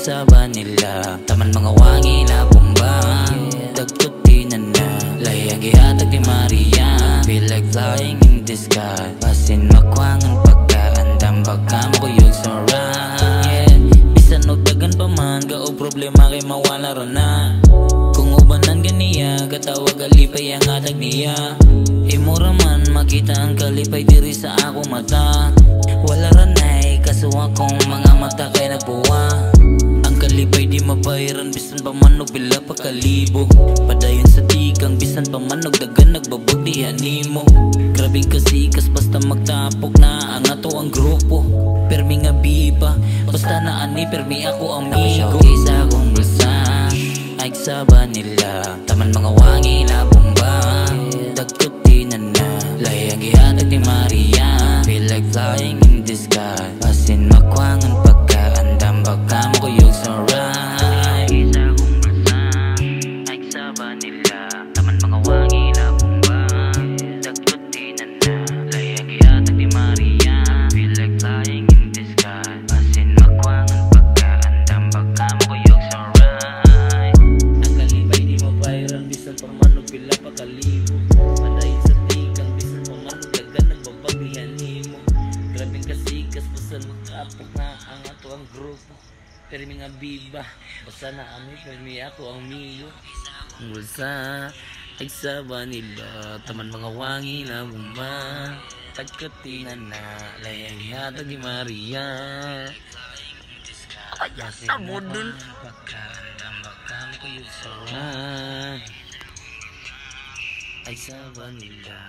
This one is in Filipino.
sa Manila. Taman mga wangi na bomba, dagkuti na na layang gihatag ni Maria. Feel like flying in the sky, basin makwangan pagkaandam baka makuyog sa ride. Bisan og dagan pa man ga og problema kay mawala ra na. Kung ubanan ganiya katawag alipay ang hatag niya. Imura man makita ang kalipay diri sa akong mata. Wala ra nay kaso akong mga mata kay nagbuwa. Ang kalipay di mabayaran bisan pa man og pila pa kalibo. Padayon sa tikang bisan pa man og dagan nagbabog di animo. Grabing kasikas basta magtapok na ang ato ang grupo. Permi nga biba basta na ani permi ako ang amigo. Isa akong bulsa ay sa Manila. Taman mga wangi na bomba, dagkuti na na layang gihatag ni Maria. Feel like flying in the sky, basin makwangan pagkaandam baka makuyog sa ride. Isa akong bulsa ay sa Manila. Taman mga wangi na bomba, dagkuti na na layang gihatag ni Maria. Feel like flying in the sky, basin makwangan pagkaandam baka makuyog sa ride. Ang kalipay di mabayaran bisan pa man og pila pa kalibo. Padayon sa tikang bisan pa man og dagan nagbabagihan nimo. Grabing kasikas basta magtapok na ang ato ang grupo. Permi nga biba basta na ami permi ako ang miyo. Bulsa ay sa Manila. Taman mga wangi na bomba, tagkatinan na layang gihatag ni Maria. Ayasa mo dun pagkaandam baka makuyog sa ride. Ay sa Manila.